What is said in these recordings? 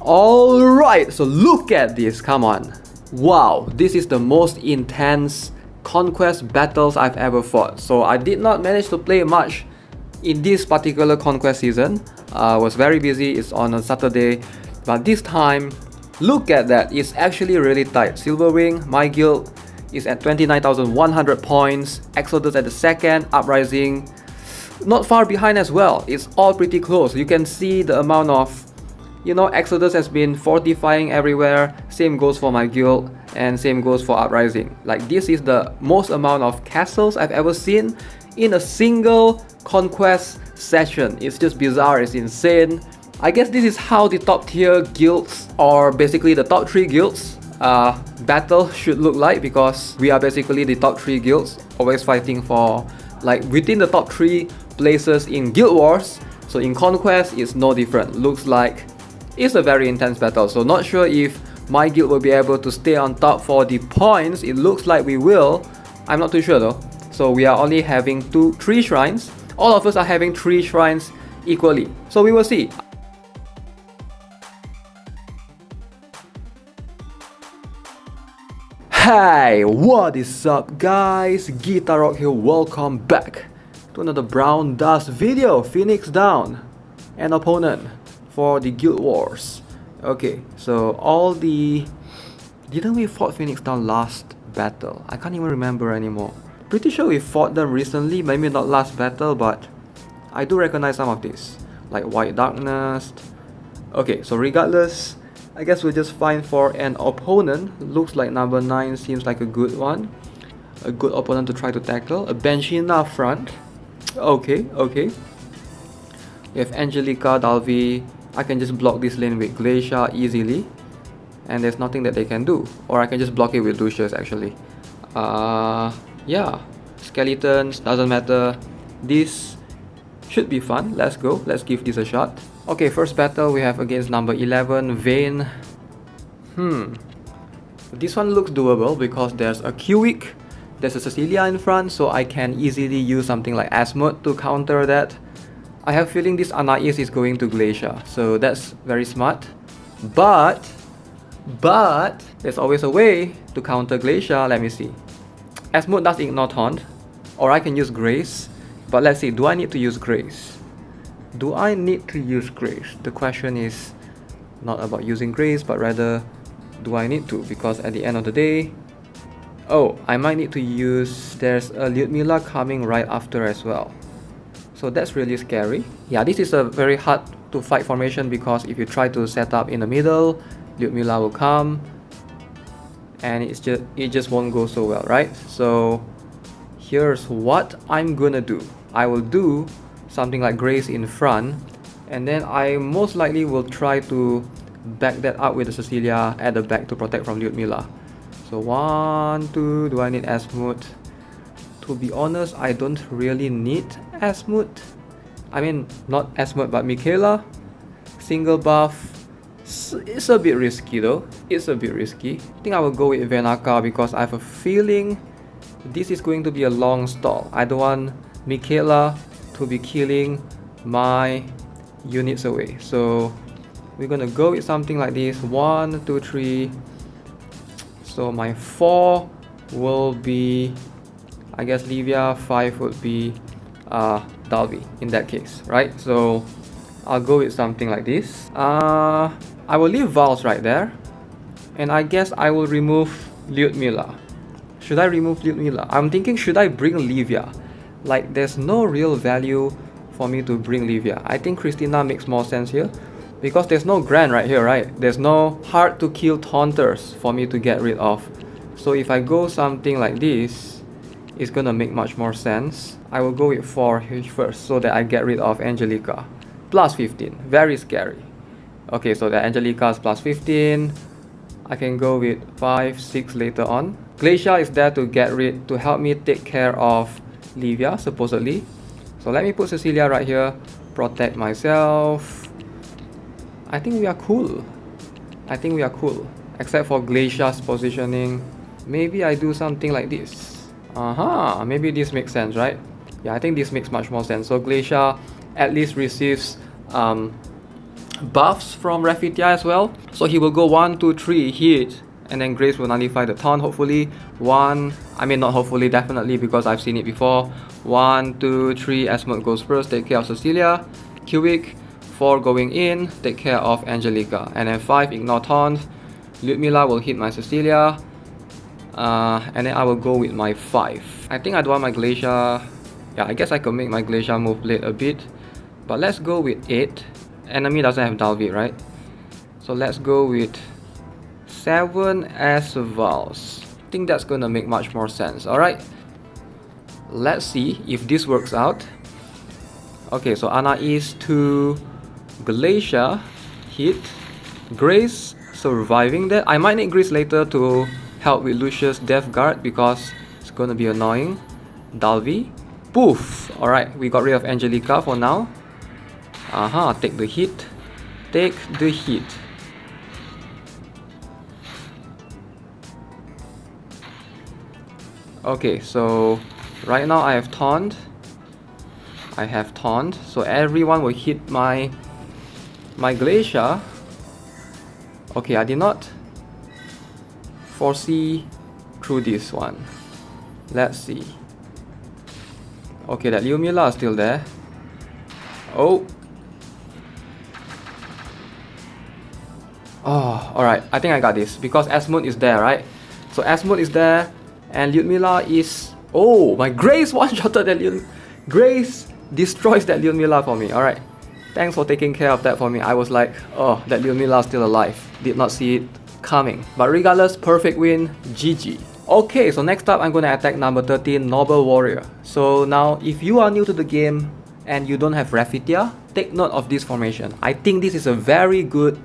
Alright, so look at this, come on. Wow, this is the most intense Conquest battles I've ever fought. So I did not manage to play much in this particular Conquest season. I was very busy, it's on a Saturday. But this time, look at that, it's actually really tight. Silverwing, my guild, is at 29,100 points. Exodus at the second, Uprising not far behind as well. It's all pretty close. You can see the amount of, Exodus has been fortifying everywhere. Same goes for my guild and same goes for Uprising. Like, this is the most amount of castles I've ever seen in a single Conquest session. It's just bizarre, it's insane. I guess this is how the top tier guilds, or basically the top 3 guilds, battle should look like, because we are basically the top 3 guilds, always fighting for like within the top 3 places in Guild Wars. So in Conquest it's no different. Looks like it's a very intense battle. So not sure if my guild will be able to stay on top for the points. It looks like we will. I'm not too sure though. So we are only having 3 shrines. All of us are having 3 shrines equally. So we will see. Hey, what is up guys? GuitarRock here, welcome back to another Brown Dust video. Phoenix down, an opponent for the Guild Wars. Okay, so didn't we fought Phoenix down last battle? I can't even remember anymore. Pretty sure we fought them recently, maybe not last battle, but I do recognize some of these, like White Darkness. Okay, so regardless, I guess we'll just find for an opponent. Looks like number 9 seems like a good one. A good opponent to try to tackle. A Benchina front. Okay. We have Angelica, Dalvi. I can just block this lane with Glacier easily. And there's nothing that they can do. Or I can just block it with Lucius actually. Yeah. Skeletons, doesn't matter. This should be fun. Let's go. Let's give this a shot. Okay, first battle we have against number 11, Vayne. This one looks doable because there's a Q-Wick, there's a Cecilia in front, so I can easily use something like Asmode to counter that. I have a feeling this Anais is going to Glacier, so that's very smart. But there's always a way to counter Glacier. Let me see. Asmode does ignore taunt, or I can use Grace. But let's see, do I need to use Grace? Do I need to use Grace? The question is not about using Grace, but rather, do I need to? Because at the end of the day, I might need to use, there's a Lyudmila coming right after as well. So that's really scary. Yeah, this is a very hard to fight formation, because if you try to set up in the middle, Lyudmila will come, and it just won't go so well, right? So here's what I'm gonna do. I will do something like Grace in front, and then I most likely will try to back that up with the Cecilia at the back to protect from Lyudmila. So 1, 2, do I need Asmode? To be honest, I don't really need Asmode. I mean, not Asmode but Michaela. Single buff, it's a bit risky though. It's a bit risky. I think I will go with Venaka because I have a feeling this is going to be a long stall. I don't want Michaela to be killing my units away. So we're gonna go with something like this. 1, 2, 3. So my 4 will be, I guess, Livia. 5 would be Dalvi in that case, right? So I'll go with something like this. I will leave Vals right there, and I guess I will remove Lyudmila. Should I remove Lyudmila? I'm thinking, should I bring Livia? Like, there's no real value for me to bring Livia. I think Christina makes more sense here, because there's no Grand right here, right? There's no hard to kill taunters for me to get rid of. So if I go something like this, it's gonna make much more sense. I will go with 4 first so that I get rid of Angelica. Plus 15, very scary. Okay, so the Angelica is plus 15. I can go with 5, 6 later on. Glacier is there to help me take care of Livia, supposedly. So let me put Cecilia right here, protect myself. I think we are cool. Except for Glacier's positioning. Maybe I do something like this. Maybe this makes sense, right? Yeah, I think this makes much more sense. So Glacier at least receives buffs from Raffetia as well. So he will go 1, 2, 3, hit, and then Grace will nullify the taunt, hopefully. Not hopefully, definitely, because I've seen it before. 1, 2, 3, Asmode goes first, take care of Cecilia. Q-Week, 4 going in, take care of Angelica. And then 5, ignore taunt. Lyudmila will hit my Cecilia. And then I will go with my 5. I think I don't want my Glacier. Yeah, I guess I could make my Glacier move late a bit. But let's go with 8. Enemy doesn't have Dalvik, right? So let's go with 7 as Vals. I think that's gonna make much more sense. Alright. Let's see if this works out. Okay, so Anais to Glacier, hit. Grace surviving that. I might need Grace later to help with Lucius Death Guard because it's gonna be annoying. Dalvik. Poof! Alright, we got rid of Angelica for now. Take the hit. Take the hit. Okay, so right now I have taunt. So everyone will hit my Glacier. Okay, I did not foresee through this one. Let's see. Okay, that Lyudmila is still there. Oh, alright, I think I got this because Asmode is there, right? So Asmode is there and Lyudmila is... Oh, my Grace one-shotted that Grace destroys that Lyudmila for me. Alright, thanks for taking care of that for me. I was like, oh, that Lyudmila is still alive. Did not see it coming. But regardless, perfect win, GG. Okay, so next up I'm going to attack number 13, Noble Warrior. So now, if you are new to the game and you don't have Raffetia, take note of this formation. I think this is a very good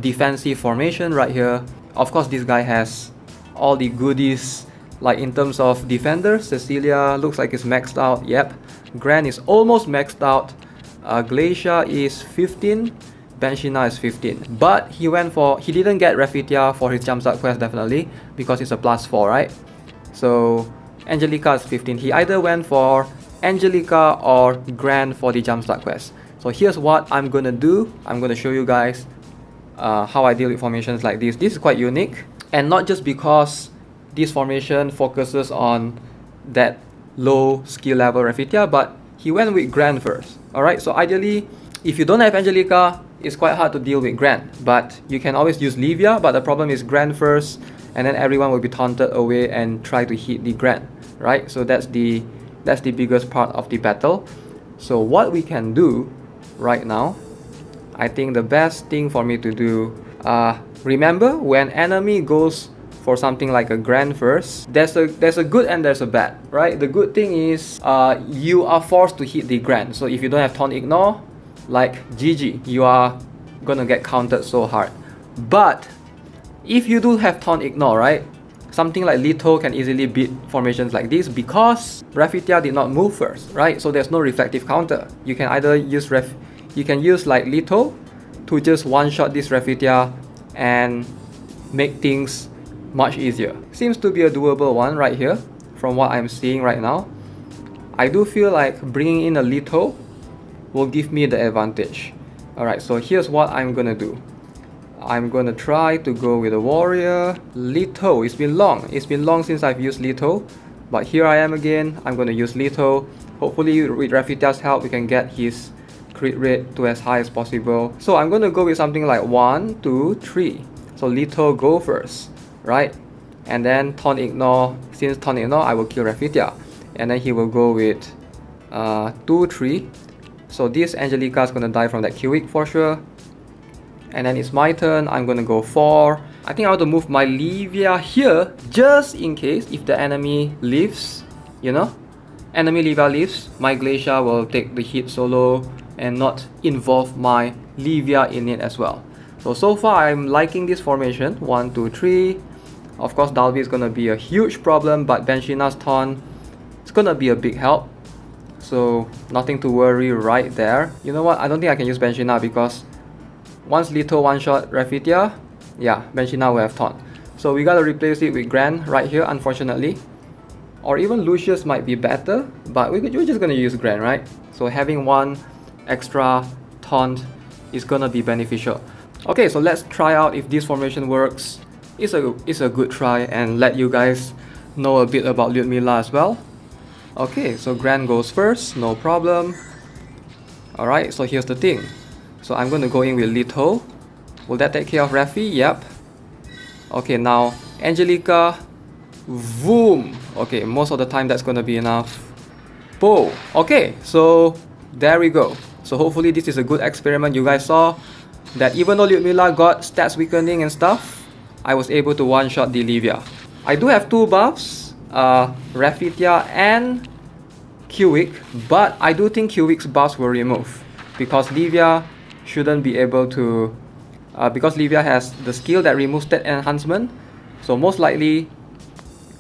defensive formation right here. Of course, this guy has all the goodies, like in terms of defender. Cecilia looks like it's maxed out. Yep. Gran is almost maxed out. Glacier is 15. Benshina is 15. But he didn't get Raffetia for his jumpstart quest, definitely, because it's a +4, right? So Angelica is 15. He either went for Angelica or Gran for the jumpstart quest. So here's what I'm gonna do. I'm gonna show you guys how I deal with formations like this. This is quite unique, and not just because this formation focuses on that low skill level Raffetia, but he went with Gran first. Alright, so ideally, if you don't have Angelica, it's quite hard to deal with Gran, but you can always use Livia. But the problem is Gran first, and then everyone will be taunted away and try to hit the Gran, right? So that's the biggest part of the battle. So what we can do right now, I think the best thing for me to do, remember when enemy goes for something like a Gran first, there's a good and there's a bad, right? The good thing is you are forced to hit the Gran. So if you don't have taunt ignore, like GG, you are gonna get countered so hard. But if you do have taunt ignore, right, something like Leto can easily beat formations like this because Raffetia did not move first, right? So there's no reflective counter. You can either use like Leto to just one-shot this Raffetia and make things much easier. Seems to be a doable one right here from what I'm seeing right now. I do feel like bringing in a Leto will give me the advantage. Alright, so here's what I'm gonna do. I'm gonna try to go with a warrior. Leto, it's been long since I've used Leto, but here I am again. I'm gonna use Leto. Hopefully with Raffetia's help we can get his crit rate to as high as possible. So I'm gonna go with something like 1, 2, 3. So Leto go first, right? And then taunt ignore. Since taunt ignore, I will kill Raffetia, and then he will go with 2, 3. So this Angelica is gonna die from that Q-Week for sure. And then it's my turn. I'm gonna go 4. I think I want to move my Livia here just in case if the enemy leaves, you know? Enemy Livia leaves, my Glacier will take the hit solo and not involve my Livia in it as well. So far I'm liking this formation. 1, 2, 3. Of course Dalvik is gonna be a huge problem, but Benshina's taunt is gonna be a big help. So nothing to worry right there. You know what? I don't think I can use Benshina because once Leto one-shot Raffetia, yeah, Benshina will have taunt. So we gotta replace it with Gran right here, unfortunately. Or even Lucius might be better, but we're just gonna use Gran, right? So having one extra taunt is gonna be beneficial. Okay, so let's try out if this formation works. It's a good try, and let you guys know a bit about Lyudmila as well. Okay, so Grand goes first, no problem. Alright, so here's the thing. So I'm going to go in with Little. Will that take care of Rafi? Yep. Okay, now Angelica. Boom. Okay, most of the time that's going to be enough. Boom. Okay, so there we go. So hopefully this is a good experiment. You guys saw that even though Lyudmila got stats weakening and stuff, I was able to one-shot the Livia. I do have 2 buffs, Rafitia and Q-Weak, but I do think Q-Weak's buffs will remove because Livia shouldn't be able to, because Livia has the skill that removes stat enhancement, so most likely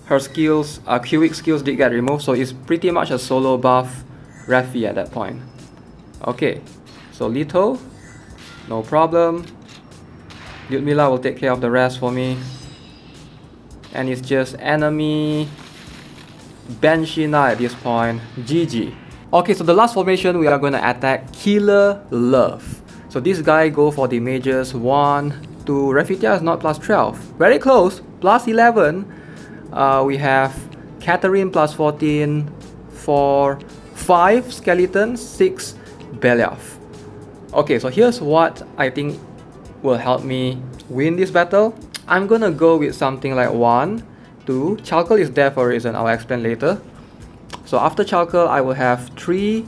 her skills, Q-Weak skills did get removed, so it's pretty much a solo buff Rafi at that point. Okay, so Little, no problem. Lyudmila will take care of the rest for me. And it's just enemy Benshina at this point. GG. Okay, so the last formation we are going to attack Killer Love. So this guy go for the mages 1, 2. Rafitia is not plus 12. Very close. Plus 11. We have Catherine plus 14. 4, 5 skeletons, 6 Beliaf. Okay, so here's what I think will help me win this battle. I'm gonna go with something like 1, 2. Chalkle is there for a reason, I'll explain later. So after Chalkle, I will have 3.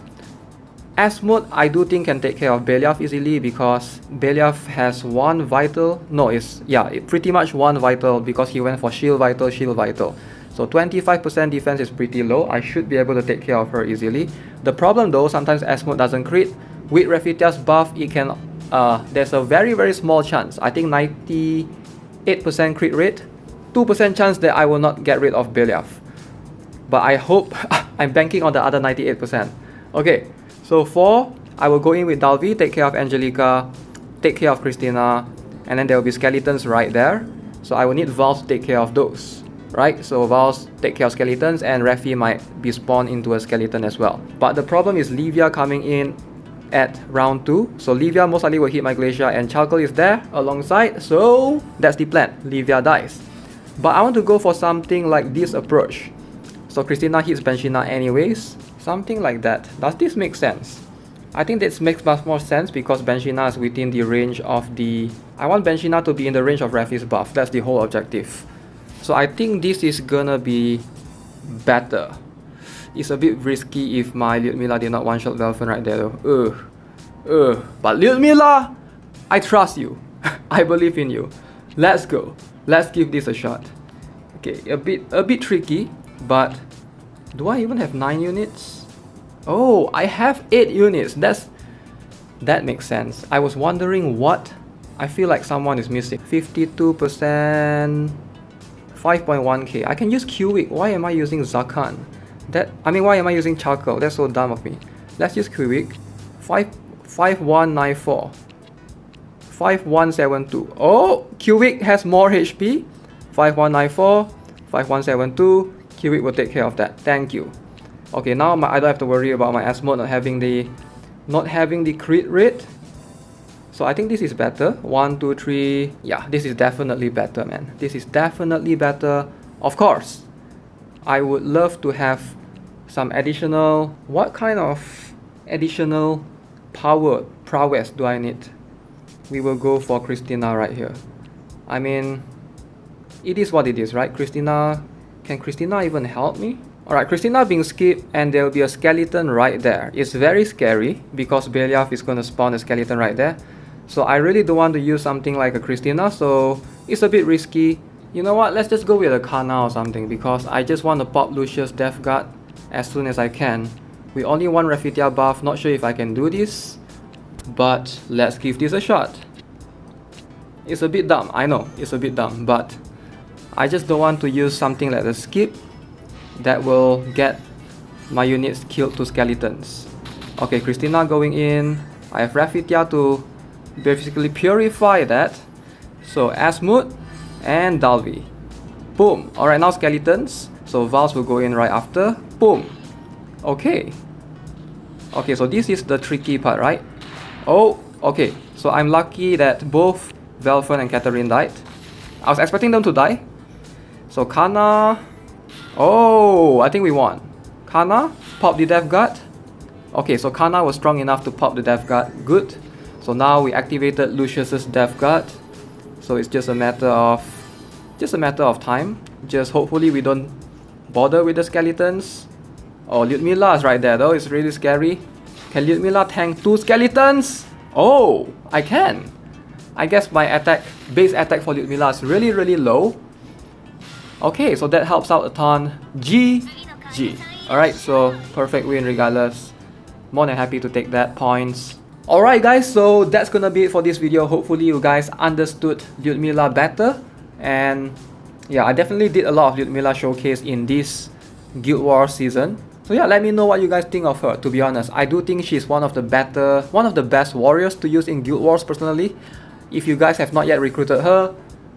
Asmode, I do think can take care of Beliaf easily because Beliaf has 1 vital. No, pretty much 1 vital because he went for shield vital, shield vital. So 25% defense is pretty low. I should be able to take care of her easily. The problem though, sometimes Asmode doesn't crit. With Rafitia's buff, it can there's a very small chance, I think 98% crit rate, 2% chance that I will not get rid of Beliaf. But I hope I'm banking on the other 98%. Okay, so 4, I will go in with Dalvi, take care of Angelica, take care of Christina, and then there will be skeletons right there. So I will need Vals to take care of those. Right, so Vals take care of skeletons, and Rafi might be spawned into a skeleton as well. But the problem is Livia coming in at round 2. So Livia most likely will hit my Glacier, and Chalkle is there alongside. So that's the plan. Livia dies. But I want to go for something like this approach. So Christina hits Benshina anyways. Something like that. Does this make sense? I think this makes much more sense because Benshina is within the range of the... I want Benshina to be in the range of Rafi's buff. That's the whole objective. So I think this is gonna be better. It's a bit risky if my Lyudmila did not one-shot Velfen right there though. But Lyudmila, I trust you. I believe in you. Let's go. Let's give this a shot. Okay, a bit tricky, but do I even have 9 units? Oh, I have 8 units. That makes sense. I was wondering what. I feel like someone is missing. 52%. 5.1k. I can use Q-Weak. Why am I using Zakan? Why am I using Chalkle? That's so dumb of me. Let's use Q-Weak. 5194. 5172. Oh, Q-Weak has more HP. 5194. 5172. Q-Weak will take care of that. Thank you. Okay, now I don't have to worry about my Asmode not having the crit rate. So I think this is better. 1, 2, 3. Yeah, this is definitely better, man. This is definitely better. Of course, I would love to have some additional... What kind of additional prowess do I need? We will go for Christina right here. I mean, it is what it is, right? Christina... Can Christina even help me? Alright, Christina being skipped, and there will be a skeleton right there. It's very scary because Beliaf is going to spawn a skeleton right there. So I really don't want to use something like a Christina, so it's a bit risky. You know what, let's just go with a Kanna or something because I just want to pop Lucius Death Guard as soon as I can. We only want Rafitia buff, not sure if I can do this, but let's give this a shot. It's a bit dumb, I know, it's a bit dumb, but I just don't want to use something like the skip that will get my units killed to skeletons. Okay, Christina going in. I have Rafitia to basically purify that. So Asmode and Dalvi. Boom. Alright, now skeletons. So Vals will go in right after. Boom. Okay. Okay, so this is the tricky part, right? Oh, Okay, so I'm lucky that both Velfen and Catherine died. I was expecting them to die. So Kanna... Oh, I think we won. Kanna, pop the Death Guard. Okay, so Kanna was strong enough to pop the Death Guard. Good. So now we activated Lucius's Death Guard. So it's just a matter of time. Just hopefully we don't bother with the skeletons. Oh, Lyudmila is right there though. It's really scary. Can Lyudmila tank 2 skeletons? Oh, I can. I guess my base attack for Lyudmila is really low. Okay, so that helps out a ton. GG. Alright, so perfect win regardless. More than happy to take that points. Alright guys, so that's gonna be it for this video. Hopefully you guys understood Lyudmila better. And yeah, I definitely did a lot of Lyudmila showcase in this Guild Wars season. So yeah, let me know what you guys think of her. To be honest, I do think she's one of the best warriors to use in Guild Wars personally. If you guys have not yet recruited her,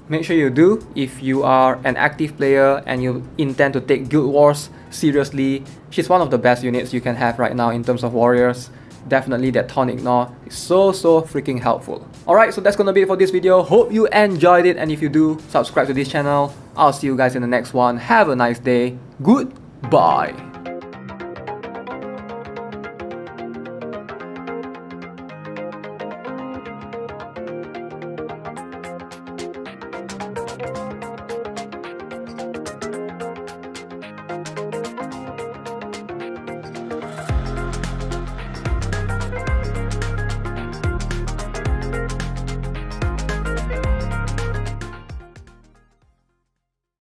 make sure you do. If you are an active player and you intend to take Guild Wars seriously, she's one of the best units you can have right now in terms of warriors. Definitely that Taunt Ignore is so freaking helpful. Alright, so that's gonna be it for this video. Hope you enjoyed it, and if you do, subscribe to this channel. I'll see you guys in the next one. Have a nice day. Goodbye.